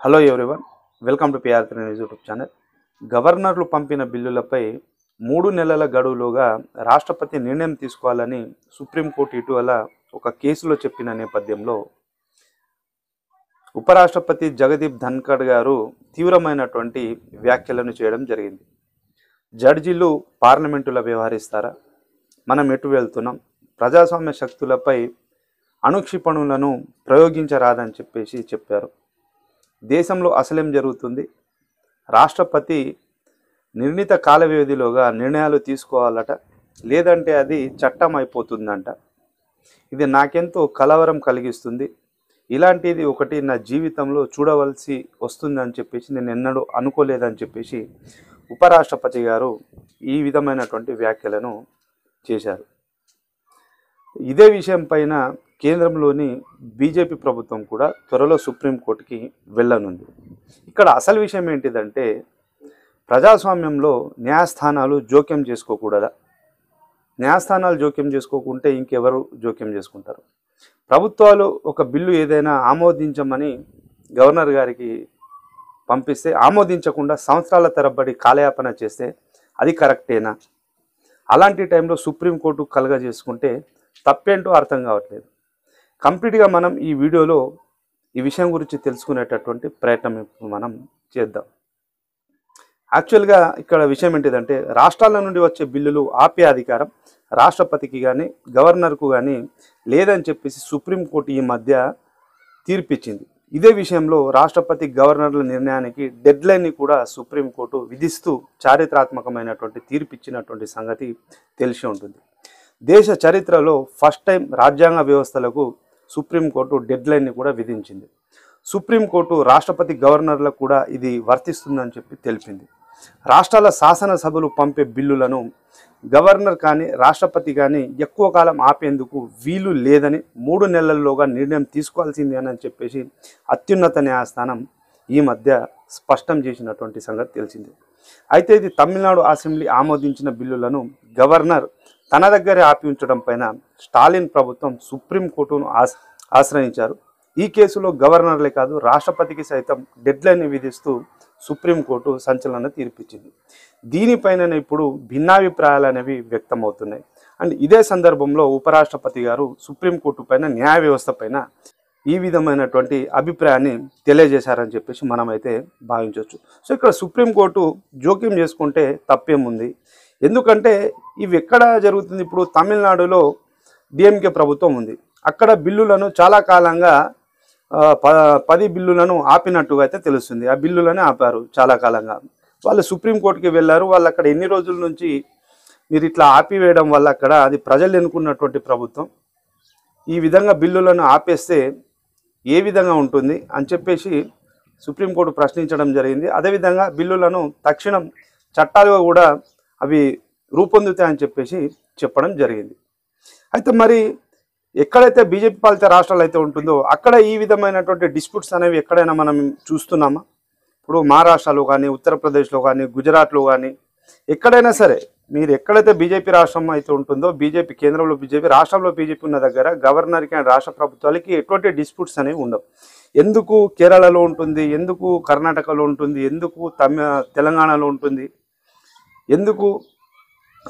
Hello everyone, welcome to PR3 news YouTube channel. గవర్నర్లు పంపిన బిల్లులపై 3 నెలల గడువులోగా రాష్ట్రపతి నిర్ణయం తీసుకోవాలని సుప్రీంకోర్టు ఇటీవల ఒక కేసులో చెప్పిన నేపథ్యంలో ఉపరాష్ట్రపతి జగదీప్ ధన్ఖడ్ గారు తీవ్రమైనటువంటి వ్యాఖ్యలను చేయడం జరిగింది. జడ్జీలు పార్లమెంటులో వ్యవహరిస్తారా, మనం ఎటు వెళ్తున్నాం, ప్రజాస్వామ్య శక్తులపై అణుక్షిపణులను ప్రయోగించరాదని చెప్పారు. దేశంలో అసలేం జరుగుతుంది, రాష్ట్రపతి నిర్ణీత కాల వ్యవధిలోగా నిర్ణయాలు తీసుకోవాలట, లేదంటే అది చట్టం అయిపోతుందంట. ఇది నాకెంతో కలవరం కలిగిస్తుంది. ఇలాంటిది ఒకటి నా జీవితంలో చూడవలసి వస్తుందని చెప్పేసి నేను ఎన్నడూ అనుకోలేదని చెప్పేసి ఉపరాష్ట్రపతి గారు ఈ విధమైనటువంటి వ్యాఖ్యలను చేశారు. ఇదే విషయం పైన కేంద్రంలోని బీజేపీ ప్రభుత్వం కూడా త్వరలో సుప్రీంకోర్టుకి వెళ్ళనుంది. ఇక్కడ అసలు విషయం ఏంటిదంటే, ప్రజాస్వామ్యంలో న్యాయస్థానాలు జోక్యం చేసుకోకూడదా? న్యాయస్థానాలు జోక్యం చేసుకోకుంటే ఇంకెవరు జోక్యం చేసుకుంటారు? ప్రభుత్వాలు ఒక బిల్లు ఏదైనా ఆమోదించమని గవర్నర్ గారికి పంపిస్తే ఆమోదించకుండా సంవత్సరాల తరబడి కాలయాపన చేస్తే అది కరెక్టేనా? అలాంటి టైంలో సుప్రీంకోర్టు కలగజేసుకుంటే తప్పేంటో అర్థం కావట్లేదు. కంప్లీట్గా మనం ఈ వీడియోలో ఈ విషయం గురించి తెలుసుకునేటటువంటి ప్రయత్నం మనం చేద్దాం. యాక్చువల్గా ఇక్కడ విషయం ఏంటిదంటే, రాష్ట్రాల నుండి వచ్చే బిల్లులు ఆపే అధికారం రాష్ట్రపతికి కానీ గవర్నర్కు కానీ లేదని చెప్పేసి సుప్రీంకోర్టు ఈ మధ్య తీర్పిచ్చింది. ఇదే విషయంలో రాష్ట్రపతి గవర్నర్ల నిర్ణయానికి డెడ్లైన్ని కూడా సుప్రీంకోర్టు విధిస్తూ చారిత్రాత్మకమైనటువంటి తీర్పిచ్చినటువంటి సంగతి తెలిసి ఉంటుంది. దేశ చరిత్రలో ఫస్ట్ టైం రాజ్యాంగ వ్యవస్థలకు సుప్రీంకోర్టు డెడ్లైన్ని కూడా విధించింది. సుప్రీంకోర్టు రాష్ట్రపతి గవర్నర్లకు కూడా ఇది వర్తిస్తుందని చెప్పి తెలిపింది. రాష్ట్రాల శాసనసభలు పంపే బిల్లులను గవర్నర్ కానీ రాష్ట్రపతి కానీ ఎక్కువ కాలం ఆపేందుకు వీలు లేదని 3 నెలల్లోగా నిర్ణయం తీసుకోవాల్సిందే అని చెప్పేసి అత్యున్నత న్యాయస్థానం ఈ మధ్య స్పష్టం చేసినటువంటి సంగతి తెలిసింది. అయితే ఇది తమిళనాడు అసెంబ్లీ ఆమోదించిన బిల్లులను గవర్నర్ తన దగ్గరే ఆపి ఉంచడం పైన స్టాలిన్ ప్రభుత్వం సుప్రీంకోర్టును ఆశ్రయించారు. ఈ కేసులో గవర్నర్లే కాదు రాష్ట్రపతికి సైతం డెడ్లైన్ విధిస్తూ సుప్రీంకోర్టు సంచలన తీర్పిచ్చింది. దీనిపైన ఇప్పుడు భిన్నాభిప్రాయాలు అనేవి వ్యక్తమవుతున్నాయి. అండ్ ఇదే సందర్భంలో ఉపరాష్ట్రపతి గారు సుప్రీంకోర్టు పైన న్యాయ వ్యవస్థ పైన ఈ విధమైనటువంటి అభిప్రాయాన్ని తెలియజేశారని చెప్పేసి మనమైతే భావించవచ్చు. సో ఇక్కడ సుప్రీంకోర్టు జోక్యం చేసుకుంటే తప్పేముంది? ఎందుకంటే ఇవి ఎక్కడ జరుగుతుంది? ఇప్పుడు తమిళనాడులో డిఎంకే ప్రభుత్వం ఉంది. అక్కడ బిల్లులను చాలా కాలంగా 10 బిల్లులను ఆపినట్టుగా అయితే తెలుస్తుంది. ఆ బిల్లులనే ఆపారు చాలా కాలంగా. వాళ్ళు సుప్రీంకోర్టుకి వెళ్ళారు. వాళ్ళు అక్కడ ఎన్ని రోజుల నుంచి మీరు ఇట్లా ఆపివేయడం వల్ల అక్కడ అది ప్రజలు ఎన్నుకున్నటువంటి ప్రభుత్వం, ఈ విధంగా బిల్లులను ఆపేస్తే ఏ విధంగా ఉంటుంది అని చెప్పేసి సుప్రీంకోర్టు ప్రశ్నించడం జరిగింది. అదేవిధంగా బిల్లులను తక్షణం చట్టాలుగా కూడా అవి రూపొందుతాయని చెప్పేసి చెప్పడం జరిగింది. అయితే మరి ఎక్కడైతే బీజేపీ పాలిత రాష్ట్రాలు అయితే ఉంటుందో అక్కడ ఈ విధమైనటువంటి డిస్ప్యూట్స్ అనేవి ఎక్కడైనా మనం చూస్తున్నామా? ఇప్పుడు మహారాష్ట్రలో కానీ, ఉత్తరప్రదేశ్లో కానీ, గుజరాత్లో కానీ ఎక్కడైనా సరే మీరు ఎక్కడైతే బీజేపీ రాష్ట్రం అయితే ఉంటుందో, బీజేపీ కేంద్రంలో బీజేపీ రాష్ట్రంలో బీజేపీ ఉన్న దగ్గర గవర్నర్కి అండ్ రాష్ట్ర ప్రభుత్వాలకి ఎటువంటి డిస్ప్యూట్స్ అనేవి ఉండవు. ఎందుకు కేరళలో ఉంటుంది, ఎందుకు కర్ణాటకలో ఉంటుంది, ఎందుకు తెలంగాణలో ఉంటుంది, ఎందుకు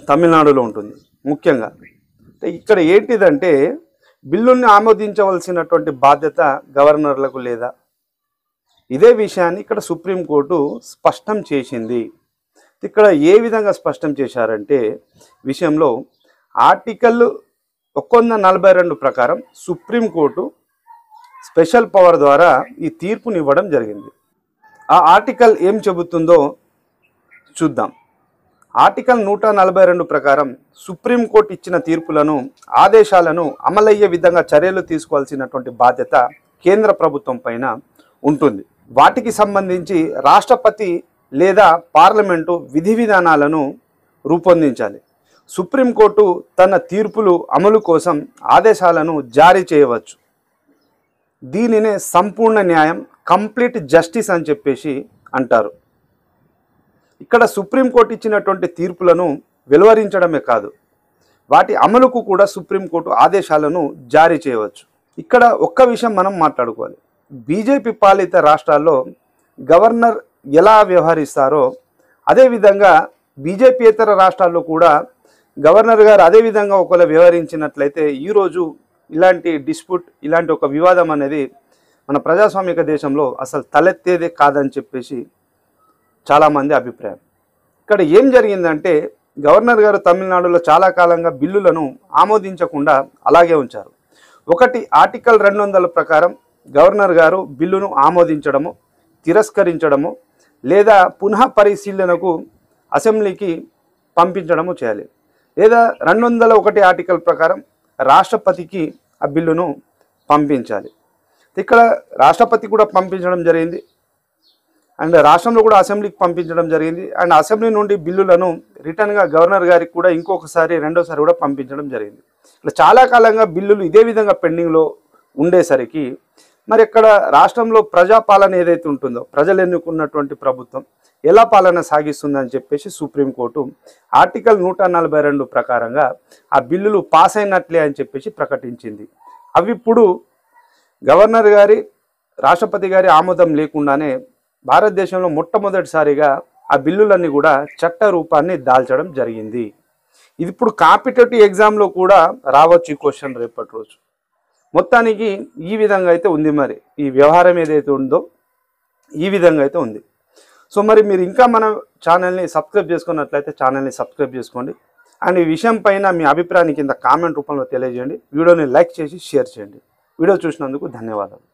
తమిళనాడులో ఉంటుంది? ముఖ్యంగా ఇక్కడ ఏంటిదంటే, బిల్లుల్ని ఆమోదించవలసినటువంటి బాధ్యత గవర్నర్లకు లేదా? ఇదే విషయాన్ని ఇక్కడ సుప్రీంకోర్టు స్పష్టం చేసింది. ఇక్కడ ఏ విధంగా స్పష్టం చేశారంటే, విషయంలో ఆర్టికల్ 142 ప్రకారం సుప్రీంకోర్టు స్పెషల్ పవర్ ద్వారా ఈ తీర్పునివ్వడం జరిగింది. ఆ ఆర్టికల్ ఏం చెబుతుందో చూద్దాం. ఆర్టికల్ 142 ప్రకారం సుప్రీంకోర్టు ఇచ్చిన తీర్పులను, ఆదేశాలను అమలయ్యే విధంగా చర్యలు తీసుకోవాల్సినటువంటి బాధ్యత కేంద్ర ప్రభుత్వం పైన ఉంటుంది. వాటికి సంబంధించి రాష్ట్రపతి లేదా పార్లమెంటు విధి విధానాలను రూపొందించాలి. సుప్రీంకోర్టు తన తీర్పులు అమలు కోసం ఆదేశాలను జారీ చేయవచ్చు. దీనినే సంపూర్ణ న్యాయం, కంప్లీట్ జస్టిస్ అని చెప్పేసి అంటారు. ఇక్కడ సుప్రీంకోర్టు ఇచ్చినటువంటి తీర్పులను వెలువరించడమే కాదు, వాటి అమలుకు కూడా సుప్రీంకోర్టు ఆదేశాలను జారీ చేయవచ్చు. ఇక్కడ ఒక్క విషయం మనం మాట్లాడుకోవాలి. బీజేపీ పాలిత రాష్ట్రాల్లో గవర్నర్ ఎలా వ్యవహరిస్తారో అదేవిధంగా బీజేపీయేతర రాష్ట్రాల్లో కూడా గవర్నర్ గారు అదేవిధంగా ఒకవేళ వ్యవహరించినట్లయితే ఈరోజు ఇలాంటి డిస్ప్యూట్, ఇలాంటి ఒక వివాదం అనేది మన ప్రజాస్వామిక దేశంలో అసలు తలెత్తేదే కాదని చెప్పేసి చాలామంది అభిప్రాయం. ఇక్కడ ఏం జరిగిందంటే గవర్నర్ గారు తమిళనాడులో చాలా కాలంగా బిల్లులను ఆమోదించకుండా అలాగే ఉంచారు. ఒకటి ఆర్టికల్ 200 ప్రకారం గవర్నర్ గారు బిల్లును ఆమోదించడము, తిరస్కరించడము లేదా పునః పరిశీలనకు అసెంబ్లీకి పంపించడము చేయాలి. లేదా 201 ఆర్టికల్ ప్రకారం రాష్ట్రపతికి ఆ బిల్లును పంపించాలి. ఇక్కడ రాష్ట్రపతి కూడా పంపించడం జరిగింది అండ్ రాష్ట్రంలో కూడా అసెంబ్లీకి పంపించడం జరిగింది అండ్ అసెంబ్లీ నుండి బిల్లులను రిటర్న్గా గవర్నర్ గారికి కూడా రెండోసారి కూడా పంపించడం జరిగింది. ఇట్లా చాలా కాలంగా బిల్లులు ఇదే విధంగా పెండింగ్లో ఉండేసరికి మరి ఇక్కడ రాష్ట్రంలో ప్రజాపాలన ఏదైతే ఉంటుందో, ప్రజలు ఎన్నుకున్నటువంటి ప్రభుత్వం ఎలా పాలన సాగిస్తుందని చెప్పేసి సుప్రీంకోర్టు ఆర్టికల్ 142 ప్రకారంగా ఆ బిల్లులు పాస్ అయినట్లే అని చెప్పేసి ప్రకటించింది. అవి ఇప్పుడు గవర్నర్ గారి, రాష్ట్రపతి గారి ఆమోదం లేకుండానే భారతదేశంలో మొట్టమొదటిసారిగా ఆ బిల్లులన్నీ కూడా చట్ట రూపాన్ని దాల్చడం జరిగింది. ఇది ఇప్పుడు కాంపిటేటివ్ ఎగ్జామ్లో కూడా రావచ్చు ఈ క్వశ్చన్ రేపటి రోజు. మొత్తానికి ఈ విధంగా అయితే ఉంది. మరి ఈ వ్యవహారం ఏదైతే ఉందో ఈ విధంగా అయితే ఉంది. సో మరి మీరు ఇంకా మన ఛానల్ని సబ్స్క్రైబ్ చేసుకున్నట్లయితే ఛానల్ని సబ్స్క్రైబ్ చేసుకోండి అండ్ ఈ విషయం పైన మీ అభిప్రాయాన్ని కింద కామెంట్ రూపంలో తెలియజేయండి. వీడియోని లైక్ చేసి షేర్ చేయండి. వీడియో చూసినందుకు ధన్యవాదాలు.